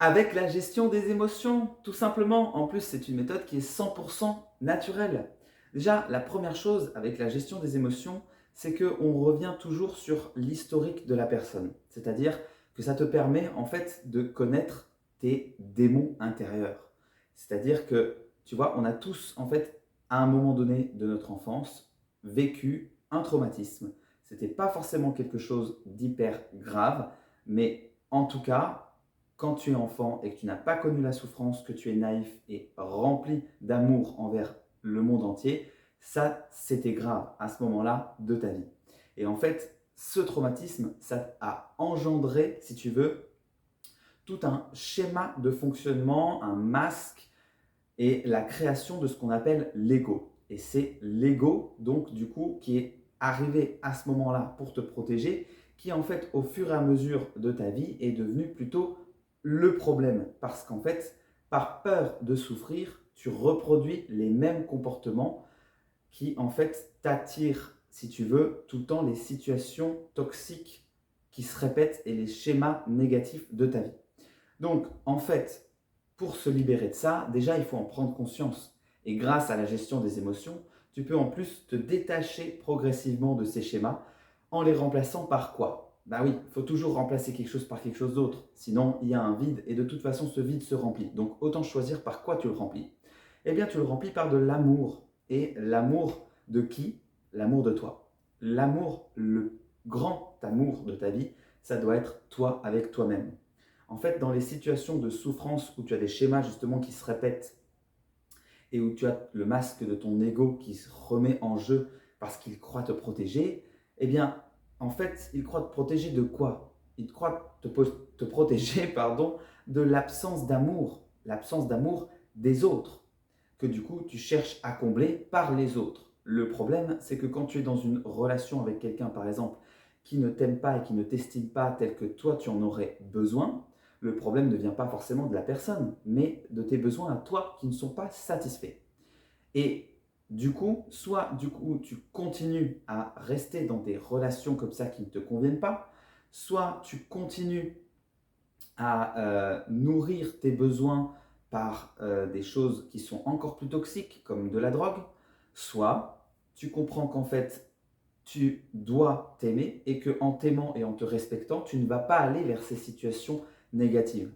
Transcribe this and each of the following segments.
Avec la gestion des émotions, tout simplement. En plus, c'est une méthode qui est 100% naturelle. Déjà, la première chose avec la gestion des émotions, c'est qu'on revient toujours sur l'historique de la personne. C'est-à-dire que ça te permet en fait de connaître tes démons intérieurs. C'est-à-dire que, tu vois, on a tous en fait, à un moment donné de notre enfance, vécu un traumatisme. C'était pas forcément quelque chose d'hyper grave, mais en tout cas, quand tu es enfant et que tu n'as pas connu la souffrance, que tu es naïf et rempli d'amour envers le monde entier, ça, c'était grave à ce moment-là de ta vie. Et en fait, ce traumatisme, ça a engendré, si tu veux, tout un schéma de fonctionnement, un masque et la création de ce qu'on appelle l'ego. Et c'est l'ego, donc du coup, qui est arrivé à ce moment-là pour te protéger, qui en fait, au fur et à mesure de ta vie, est devenu plutôt le problème. Parce qu'en fait, par peur de souffrir, tu reproduis les mêmes comportements qui en fait t'attirent, si tu veux, tout le temps les situations toxiques qui se répètent et les schémas négatifs de ta vie. Donc, en fait, pour se libérer de ça, déjà, il faut en prendre conscience. Et grâce à la gestion des émotions, tu peux en plus te détacher progressivement de ces schémas en les remplaçant par quoi? Bah oui, il faut toujours remplacer quelque chose par quelque chose d'autre. Sinon, il y a un vide et de toute façon, ce vide se remplit. Donc, autant choisir par quoi tu le remplis. Eh bien, tu le remplis par de l'amour. Et l'amour de qui? L'amour de toi. L'amour, le grand amour de ta vie, ça doit être toi avec toi-même. En fait, dans les situations de souffrance où tu as des schémas justement qui se répètent et où tu as le masque de ton ego qui se remet en jeu parce qu'il croit te protéger, eh bien, en fait, il croit te protéger de quoi? Il croit te protéger pardon, de l'absence d'amour des autres, que du coup tu cherches à combler par les autres. Le problème, c'est que quand tu es dans une relation avec quelqu'un, par exemple, qui ne t'aime pas et qui ne t'estime pas tel que toi tu en aurais besoin, le problème ne vient pas forcément de la personne, mais de tes besoins à toi qui ne sont pas satisfaits. Et du coup, soit du coup tu continues à rester dans des relations comme ça qui ne te conviennent pas, soit tu continues à nourrir tes besoins par des choses qui sont encore plus toxiques, comme de la drogue, soit tu comprends qu'en fait, tu dois t'aimer et qu'en t'aimant et en te respectant, tu ne vas pas aller vers ces situations négatives.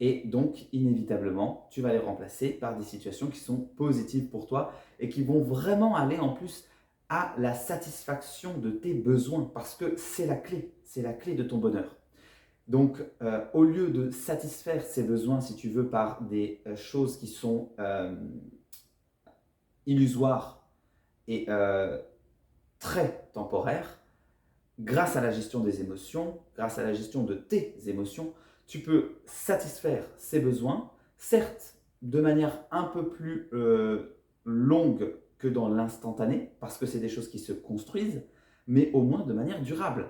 Et donc, inévitablement, tu vas les remplacer par des situations qui sont positives pour toi et qui vont vraiment aller en plus à la satisfaction de tes besoins parce que c'est la clé de ton bonheur. Donc, au lieu de satisfaire ses besoins, si tu veux, par des choses qui sont illusoires et très temporaires, grâce à la gestion des émotions, grâce à la gestion de tes émotions, tu peux satisfaire ses besoins, certes de manière un peu plus longue que dans l'instantané, parce que c'est des choses qui se construisent, mais au moins de manière durable.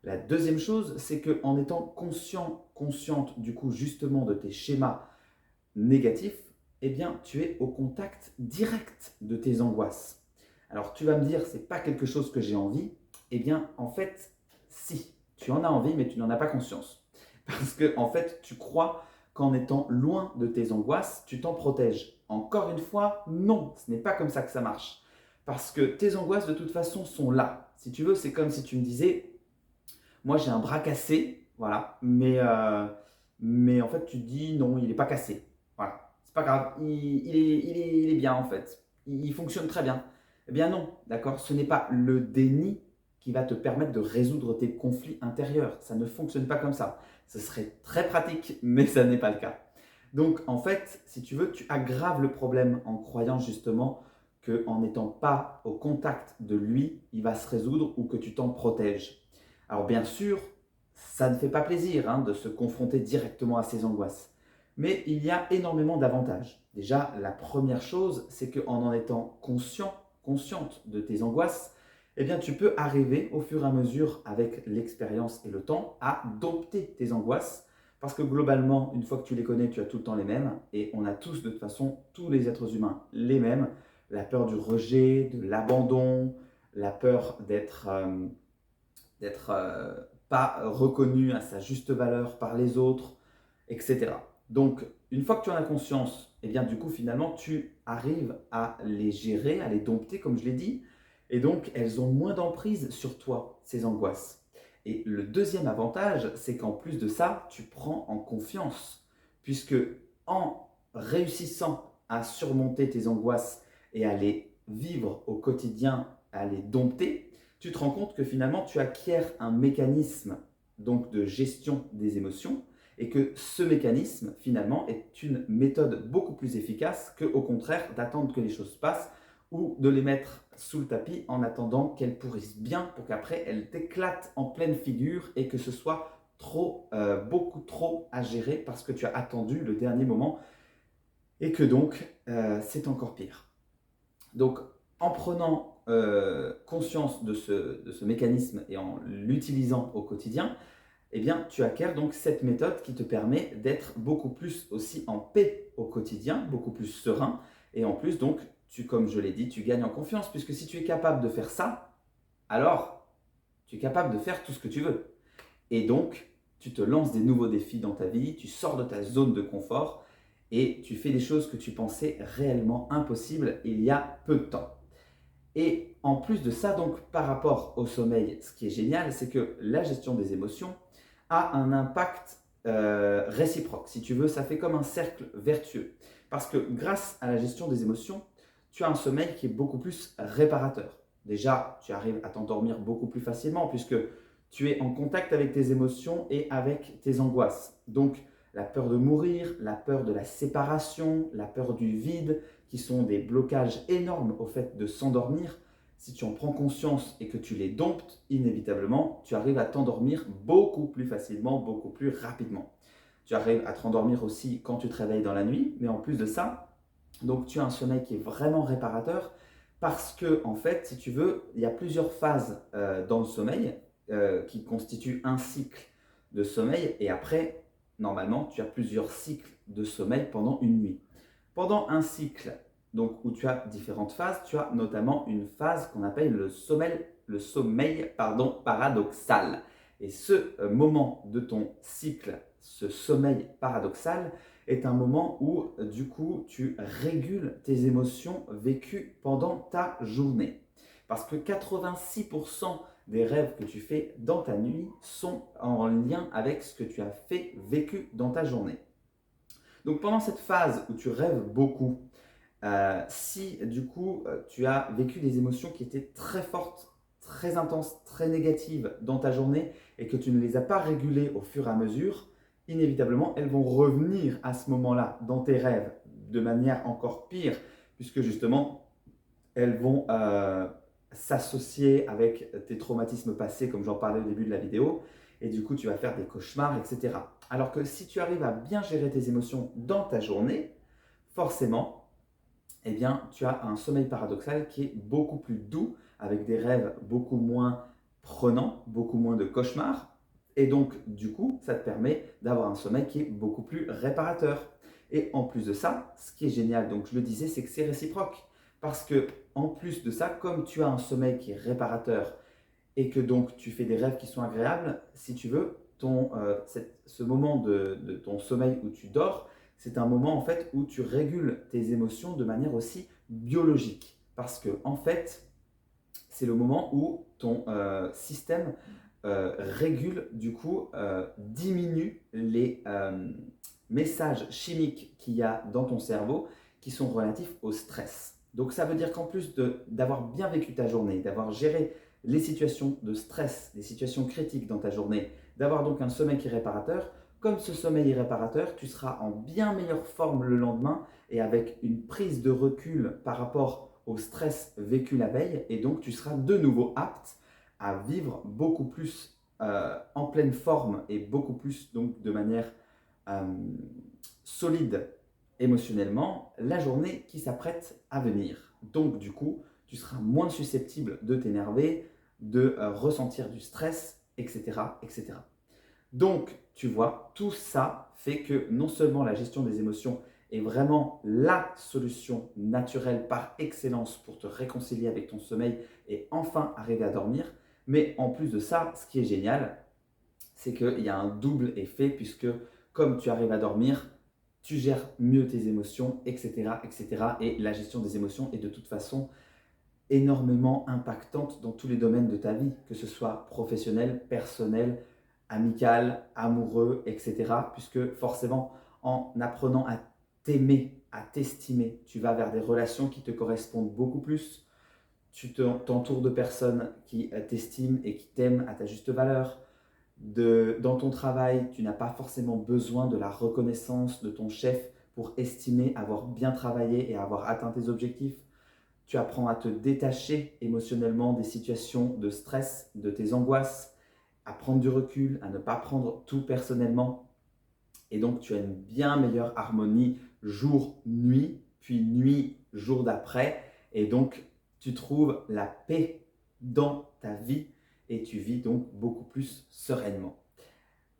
La deuxième chose, c'est qu'en étant consciente du coup justement de tes schémas négatifs, eh bien tu es au contact direct de tes angoisses. Alors tu vas me dire, c'est pas quelque chose que j'ai envie. Eh bien en fait, si, tu en as envie, mais tu n'en as pas conscience. Parce que en fait, tu crois qu'en étant loin de tes angoisses, tu t'en protèges. Encore une fois, non, ce n'est pas comme ça que ça marche. Parce que tes angoisses, de toute façon, sont là. Si tu veux, c'est comme si tu me disais, moi, j'ai un bras cassé, voilà, mais en fait, tu te dis non, il n'est pas cassé. Voilà, c'est pas grave, il est bien en fait. Il fonctionne très bien. Eh bien non, d'accord, ce n'est pas le déni qui va te permettre de résoudre tes conflits intérieurs. Ça ne fonctionne pas comme ça. Ce serait très pratique, mais ça n'est pas le cas. Donc en fait, si tu veux, tu aggraves le problème en croyant justement qu'en n'étant pas au contact de lui, il va se résoudre ou que tu t'en protèges. Alors bien sûr, ça ne fait pas plaisir de se confronter directement à ses angoisses. Mais il y a énormément d'avantages. Déjà, la première chose, c'est qu'en étant consciente de tes angoisses, eh bien, tu peux arriver au fur et à mesure, avec l'expérience et le temps, à dompter tes angoisses. Parce que globalement, une fois que tu les connais, tu as tout le temps les mêmes. Et on a tous, de toute façon, tous les êtres humains, les mêmes. La peur du rejet, de l'abandon, la peur d'être pas reconnu à sa juste valeur par les autres. etc. Donc, une fois que tu en as conscience, eh bien, du coup, finalement, tu arrives à les gérer, à les dompter, comme je l'ai dit, et donc, elles ont moins d'emprise sur toi, ces angoisses. Et le deuxième avantage, c'est qu'en plus de ça, tu prends en confiance, puisque en réussissant à surmonter tes angoisses et à les vivre au quotidien, à les dompter, tu te rends compte que finalement, tu acquiers un mécanisme donc de gestion des émotions et que ce mécanisme, finalement, est une méthode beaucoup plus efficace que, au contraire, d'attendre que les choses passent ou de les mettre sous le tapis en attendant qu'elles pourrissent bien pour qu'après elles t'éclatent en pleine figure et que ce soit beaucoup trop à gérer parce que tu as attendu le dernier moment et que donc c'est encore pire. Donc, en prenant conscience de ce mécanisme et en l'utilisant au quotidien, eh bien, tu acquiers donc cette méthode qui te permet d'être beaucoup plus aussi en paix au quotidien, beaucoup plus serein. Et en plus, donc, comme je l'ai dit, tu gagnes en confiance, puisque si tu es capable de faire ça, alors tu es capable de faire tout ce que tu veux. Et donc, tu te lances des nouveaux défis dans ta vie, tu sors de ta zone de confort et tu fais des choses que tu pensais réellement impossibles il y a peu de temps. Et en plus de ça, donc par rapport au sommeil, ce qui est génial, c'est que la gestion des émotions a un impact réciproque. Si tu veux, ça fait comme un cercle vertueux. Parce que grâce à la gestion des émotions, tu as un sommeil qui est beaucoup plus réparateur. Déjà, tu arrives à t'endormir beaucoup plus facilement puisque tu es en contact avec tes émotions et avec tes angoisses. Donc, la peur de mourir, la peur de la séparation, la peur du vide, qui sont des blocages énormes au fait de s'endormir, si tu en prends conscience et que tu les domptes, inévitablement, tu arrives à t'endormir beaucoup plus facilement, beaucoup plus rapidement. Tu arrives à te rendormir aussi quand tu te réveilles dans la nuit, mais en plus de ça, donc tu as un sommeil qui est vraiment réparateur parce que, en fait, si tu veux, il y a plusieurs phases dans le sommeil qui constituent un cycle de sommeil et après, normalement, tu as plusieurs cycles de sommeil pendant une nuit. Pendant un cycle donc, où tu as différentes phases, tu as notamment une phase qu'on appelle le sommeil paradoxal. Et ce moment de ton cycle, ce sommeil paradoxal, est un moment où du coup tu régules tes émotions vécues pendant ta journée. Parce que 86% des rêves que tu fais dans ta nuit sont en lien avec ce que tu as fait vécu dans ta journée. Donc pendant cette phase où tu rêves beaucoup, si du coup tu as vécu des émotions qui étaient très fortes, très intenses, très négatives dans ta journée et que tu ne les as pas régulées au fur et à mesure, inévitablement elles vont revenir à ce moment-là dans tes rêves de manière encore pire, puisque justement elles vont s'associer avec tes traumatismes passés, comme j'en parlais au début de la vidéo, et du coup tu vas faire des cauchemars, etc. Alors que si tu arrives à bien gérer tes émotions dans ta journée, forcément, eh bien, tu as un sommeil paradoxal qui est beaucoup plus doux, avec des rêves beaucoup moins prenants, beaucoup moins de cauchemars. Et donc, du coup, ça te permet d'avoir un sommeil qui est beaucoup plus réparateur. Et en plus de ça, ce qui est génial, donc je le disais, c'est que c'est réciproque. Parce que, en plus de ça, comme tu as un sommeil qui est réparateur et que donc tu fais des rêves qui sont agréables, si tu veux, ce moment de ton sommeil où tu dors, c'est un moment en fait où tu régules tes émotions de manière aussi biologique. Parce que en fait, c'est le moment où ton système régule, du coup, diminue les messages chimiques qu'il y a dans ton cerveau qui sont relatifs au stress. Donc ça veut dire qu'en plus d'avoir bien vécu ta journée, d'avoir géré les situations de stress, les situations critiques dans ta journée, d'avoir donc un sommeil qui est réparateur, comme ce sommeil est réparateur, tu seras en bien meilleure forme le lendemain et avec une prise de recul par rapport au stress vécu la veille et donc tu seras de nouveau apte à vivre beaucoup plus en pleine forme et beaucoup plus donc de manière euh, solide émotionnellement la journée qui s'apprête à venir. Donc du coup, tu seras moins susceptible de t'énerver, de ressentir du stress, etc., etc. Donc, tu vois, tout ça fait que non seulement la gestion des émotions est vraiment la solution naturelle par excellence pour te réconcilier avec ton sommeil et enfin arriver à dormir, mais en plus de ça, ce qui est génial, c'est qu'il y a un double effet puisque comme tu arrives à dormir, tu gères mieux tes émotions, etc., etc. Et la gestion des émotions est de toute façon énormément impactante dans tous les domaines de ta vie, que ce soit professionnel, personnel, amical, amoureux, etc. Puisque forcément, en apprenant à t'aimer, à t'estimer, tu vas vers des relations qui te correspondent beaucoup plus. T'entoures de personnes qui t'estiment et qui t'aiment à ta juste valeur. Dans ton travail, tu n'as pas forcément besoin de la reconnaissance de ton chef pour estimer avoir bien travaillé et avoir atteint tes objectifs. Tu apprends à te détacher émotionnellement des situations de stress, de tes angoisses, à prendre du recul, à ne pas prendre tout personnellement. Et donc, tu as une bien meilleure harmonie jour-nuit, puis nuit-jour d'après. Et donc, tu trouves la paix dans ta vie et tu vis donc beaucoup plus sereinement.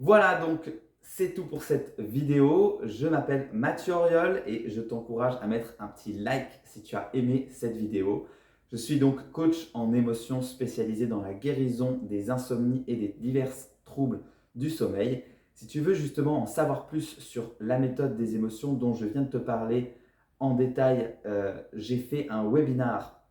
Voilà, donc c'est tout pour cette vidéo. Je m'appelle Mathieu Auriol et je t'encourage à mettre un petit like si tu as aimé cette vidéo. Je suis donc coach en émotions spécialisé dans la guérison des insomnies et des divers troubles du sommeil. Si tu veux justement en savoir plus sur la méthode des émotions dont je viens de te parler en détail, j'ai fait un webinar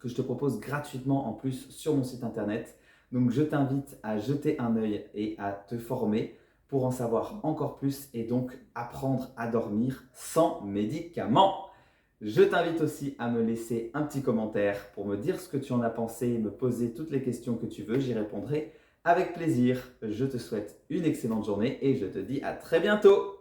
que je te propose gratuitement en plus sur mon site internet. Donc je t'invite à jeter un œil et à te former pour en savoir encore plus et donc apprendre à dormir sans médicaments. Je t'invite aussi à me laisser un petit commentaire pour me dire ce que tu en as pensé et me poser toutes les questions que tu veux. J'y répondrai avec plaisir. Je te souhaite une excellente journée et je te dis à très bientôt.